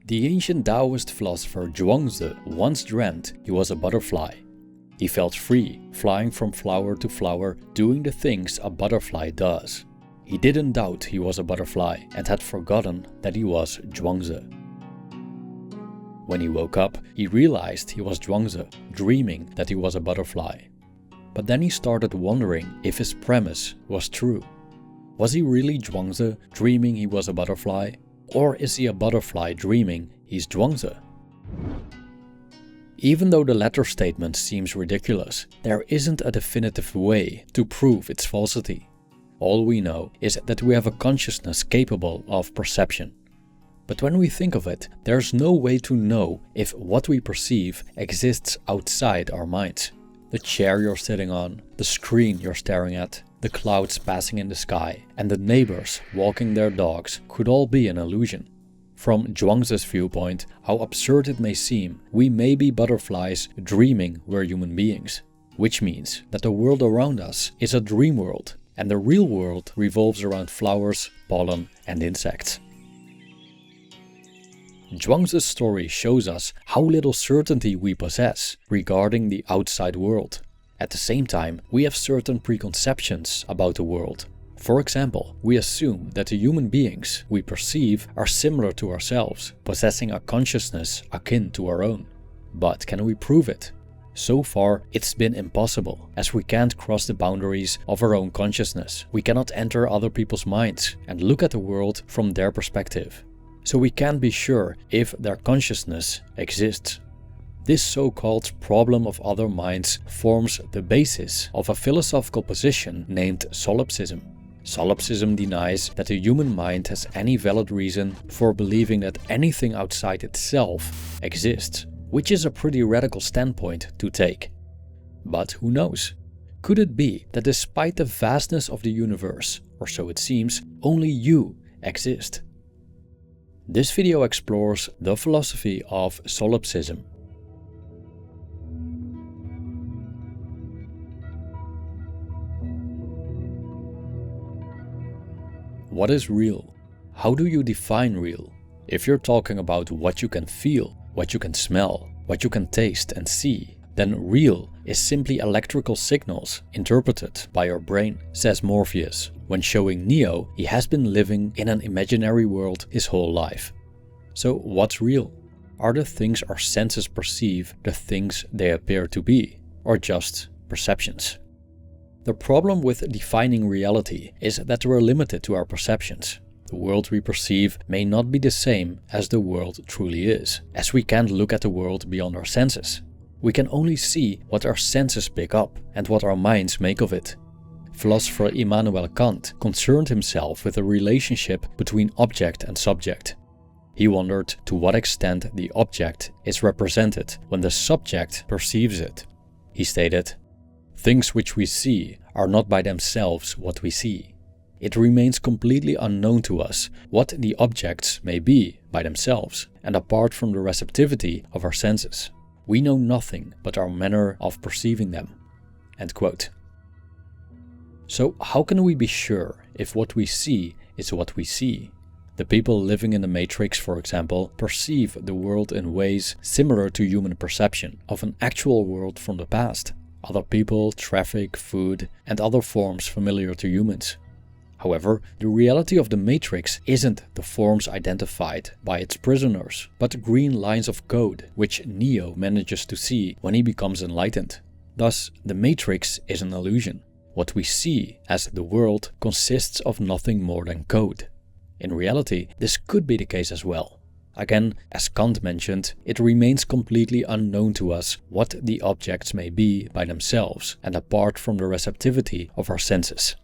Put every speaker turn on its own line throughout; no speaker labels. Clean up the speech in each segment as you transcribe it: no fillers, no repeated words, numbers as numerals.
The ancient Taoist philosopher Zhuangzi once dreamt he was a butterfly. He felt free, flying from flower to flower, doing the things a butterfly does. He didn't doubt he was a butterfly and had forgotten that he was Zhuangzi. When he woke up, he realized he was Zhuangzi, dreaming that he was a butterfly. But then he started wondering if his premise was true. Was he really Zhuangzi, dreaming he was a butterfly? Or is he a butterfly dreaming he's Zhuangzi? Even though the latter statement seems ridiculous, there isn't a definitive way to prove its falsity. All we know is that we have a consciousness capable of perception. But when we think of it, there's no way to know if what we perceive exists outside our minds. The chair you're sitting on, the screen you're staring at, the clouds passing in the sky, and the neighbors walking their dogs could all be an illusion. From Zhuangzi's viewpoint, how absurd it may seem, we may be butterflies dreaming we're human beings. Which means that the world around us is a dream world, and the real world revolves around flowers, pollen, and insects. Zhuangzi's story shows us how little certainty we possess regarding the outside world. At the same time, we have certain preconceptions about the world. For example, we assume that the human beings we perceive are similar to ourselves, possessing a consciousness akin to our own. But can we prove it? So far, it's been impossible, as we can't cross the boundaries of our own consciousness. We cannot enter other people's minds and look at the world from their perspective. So we can't be sure if their consciousness exists. This so-called problem of other minds forms the basis of a philosophical position named Solipsism. Solipsism denies that the human mind has any valid reason for believing that anything outside itself exists, which is a pretty radical standpoint to take. But who knows? Could it be that despite the vastness of the universe, or so it seems, only you exist? This video explores the philosophy of Solipsism. What is real? How do you define real? If you're talking about what you can feel, what you can smell, what you can taste and see, then real is simply electrical signals interpreted by your brain, says Morpheus, when showing Neo he has been living in an imaginary world his whole life. So what's real? Are the things our senses perceive the things they appear to be, or just perceptions? The problem with defining reality is that we're limited to our perceptions. The world we perceive may not be the same as the world truly is, as we can't look at the world beyond our senses. We can only see what our senses pick up and what our minds make of it. Philosopher Immanuel Kant concerned himself with the relationship between object and subject. He wondered to what extent the object is represented when the subject perceives it. He stated, "Things which we see are not by themselves what we see. It remains completely unknown to us what the objects may be by themselves and apart from the receptivity of our senses. We know nothing but our manner of perceiving them." End quote. So how can we be sure if what we see is what we see? The people living in the Matrix, for example, perceive the world in ways similar to human perception of an actual world from the past. Other people, traffic, food, and other forms familiar to humans. However, the reality of the Matrix isn't the forms identified by its prisoners, but green lines of code which Neo manages to see when he becomes enlightened. Thus, the Matrix is an illusion. What we see as the world consists of nothing more than code. In reality, this could be the case as well. Again, as Kant mentioned, it remains completely unknown to us what the objects may be by themselves and apart from the receptivity of our senses.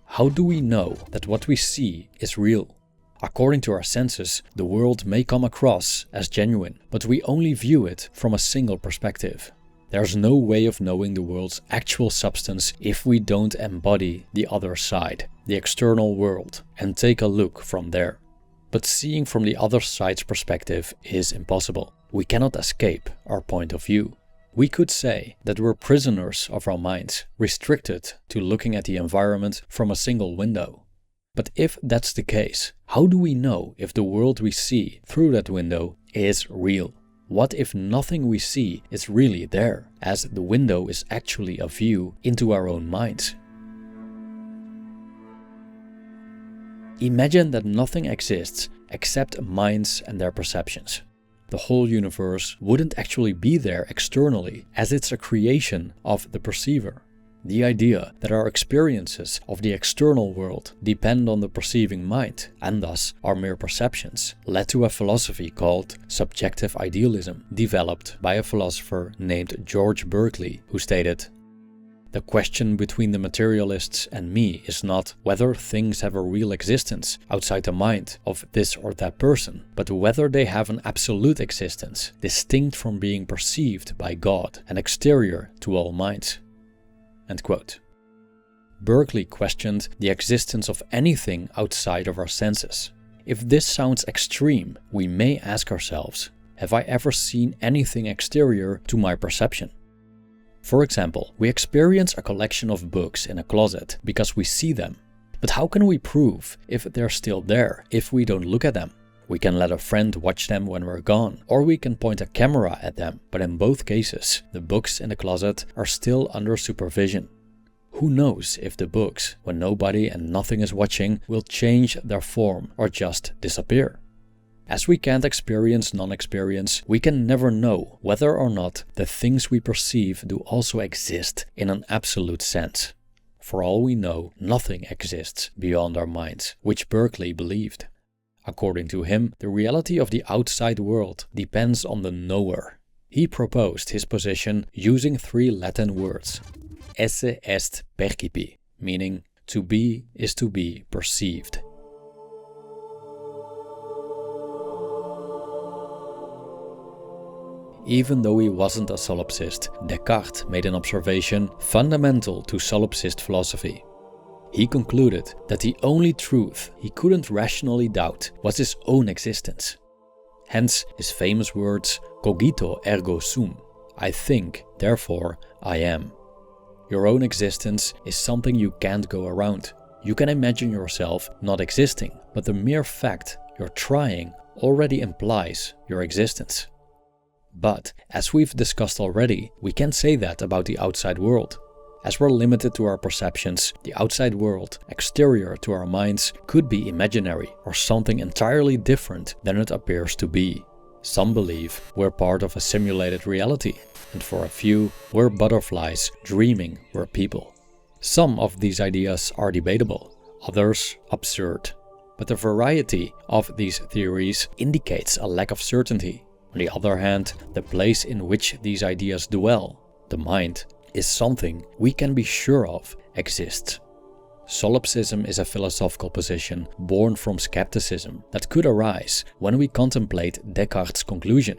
How do we know that what we see is real? According to our senses, the world may come across as genuine, but we only view it from a single perspective. There's no way of knowing the world's actual substance if we don't embody the other side, the external world, and take a look from there. But seeing from the other side's perspective is impossible. We cannot escape our point of view. We could say that we're prisoners of our minds, restricted to looking at the environment from a single window. But if that's the case, how do we know if the world we see through that window is real? What if nothing we see is really there, as the window is actually a view into our own minds? Imagine that nothing exists except minds and their perceptions. The whole universe wouldn't actually be there externally, as it's a creation of the perceiver. The idea that our experiences of the external world depend on the perceiving mind, and thus are mere perceptions, led to a philosophy called subjective idealism, developed by a philosopher named George Berkeley, who stated, "The question between the materialists and me is not whether things have a real existence outside the mind of this or that person, but whether they have an absolute existence, distinct from being perceived by God and exterior to all minds." End quote. Berkeley questioned the existence of anything outside of our senses. If this sounds extreme, we may ask ourselves, have I ever seen anything exterior to my perception? For example, we experience a collection of books in a closet because we see them. But how can we prove if they're still there if we don't look at them? We can let a friend watch them when we're gone, or we can point a camera at them, but in both cases, the books in the closet are still under supervision. Who knows if the books, when nobody and nothing is watching, will change their form or just disappear? As we can't experience non-experience, we can never know whether or not the things we perceive do also exist in an absolute sense. For all we know, nothing exists beyond our minds, which Berkeley believed. According to him, the reality of the outside world depends on the knower. He proposed his position using 3 Latin words, esse est percipi, meaning to be is to be perceived. Even though he wasn't a solipsist, Descartes made an observation fundamental to solipsist philosophy. He concluded that the only truth he couldn't rationally doubt was his own existence. Hence his famous words, cogito ergo sum, I think, therefore I am. Your own existence is something you can't go around. You can imagine yourself not existing, but the mere fact you're trying already implies your existence. But, as we've discussed already, we can't say that about the outside world. As we're limited to our perceptions, the outside world, exterior to our minds, could be imaginary or something entirely different than it appears to be. Some believe we're part of a simulated reality, and for a few, we're butterflies dreaming we're people. Some of these ideas are debatable, others absurd. But the variety of these theories indicates a lack of certainty. On the other hand, the place in which these ideas dwell, the mind, is something we can be sure of exists. Solipsism is a philosophical position born from skepticism that could arise when we contemplate Descartes' conclusion.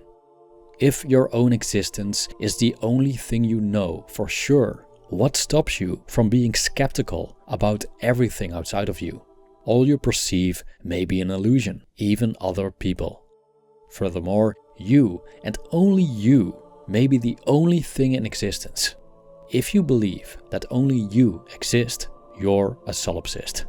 If your own existence is the only thing you know for sure, what stops you from being skeptical about everything outside of you? All you perceive may be an illusion, even other people. Furthermore, you and only you may be the only thing in existence. If you believe that only you exist, you're a solipsist.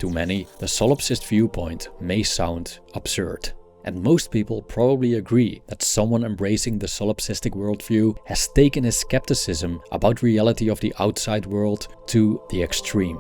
To many, the solipsist viewpoint may sound absurd, and most people probably agree that someone embracing the solipsistic worldview has taken his skepticism about reality of the outside world to the extreme.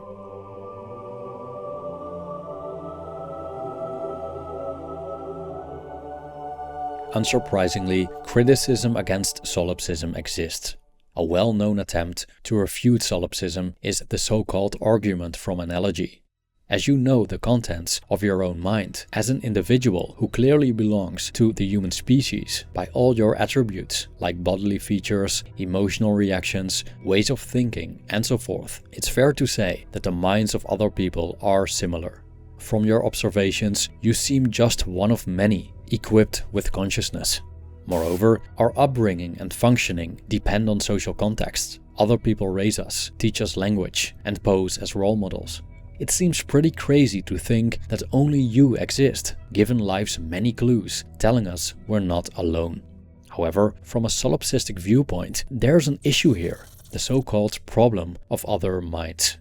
Unsurprisingly, criticism against solipsism exists. A well-known attempt to refute solipsism is the so-called argument from analogy. As you know the contents of your own mind, as an individual who clearly belongs to the human species by all your attributes, like bodily features, emotional reactions, ways of thinking, and so forth, it's fair to say that the minds of other people are similar. From your observations, you seem just one of many equipped with consciousness. Moreover, our upbringing and functioning depend on social contexts. Other people raise us, teach us language, and pose as role models. It seems pretty crazy to think that only you exist, given life's many clues telling us we're not alone. However, from a solipsistic viewpoint, there's an issue here, the so-called problem of other minds.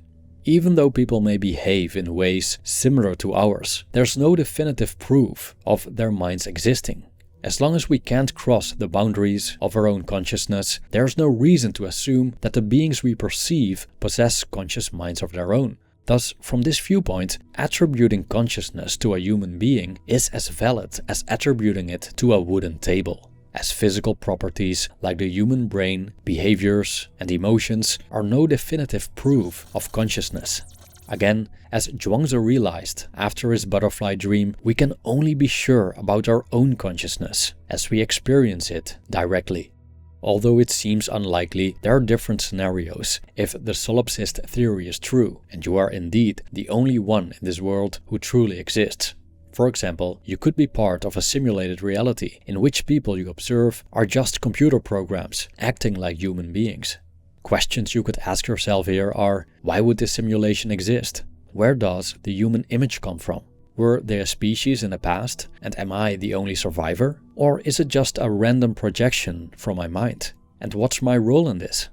Even though people may behave in ways similar to ours, there's no definitive proof of their minds existing. As long as we can't cross the boundaries of our own consciousness, there's no reason to assume that the beings we perceive possess conscious minds of their own. Thus, from this viewpoint, attributing consciousness to a human being is as valid as attributing it to a wooden table, as physical properties like the human brain, behaviors, and emotions are no definitive proof of consciousness. Again, as Zhuangzi realized after his butterfly dream, we can only be sure about our own consciousness as we experience it directly. Although it seems unlikely, there are different scenarios if the solipsist theory is true and you are indeed the only one in this world who truly exists. For example, you could be part of a simulated reality in which people you observe are just computer programs acting like human beings. Questions you could ask yourself here are: why would this simulation exist? Where does the human image come from? Were they a species in the past, and am I the only survivor? Or is it just a random projection from my mind? And what's my role in this?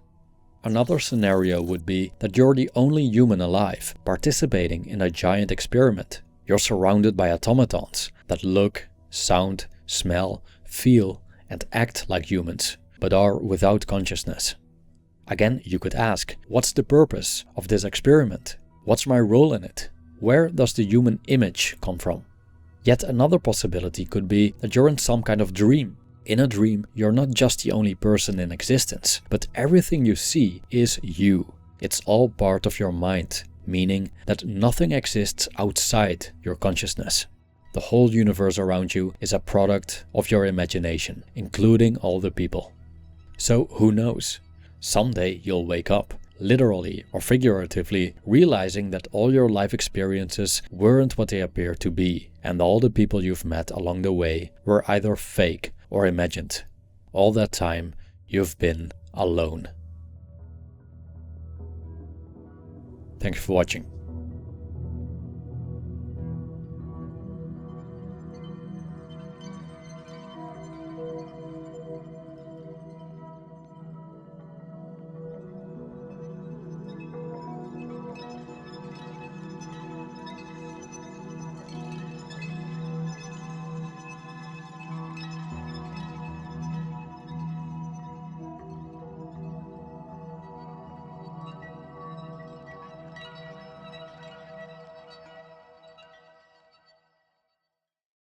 Another scenario would be that you're the only human alive participating in a giant experiment. You're surrounded by automatons that look, sound, smell, feel, and act like humans, but are without consciousness. Again, you could ask, what's the purpose of this experiment? What's my role in it? Where does the human image come from? Yet another possibility could be that you're in some kind of dream. In a dream, you're not just the only person in existence, but everything you see is you. It's all part of your mind, meaning that nothing exists outside your consciousness. The whole universe around you is a product of your imagination, including all the people. So who knows? Someday you'll wake up, literally or figuratively, realizing that all your life experiences weren't what they appear to be, and all the people you've met along the way were either fake or imagined. All that time, you've been alone. Thanks for watching.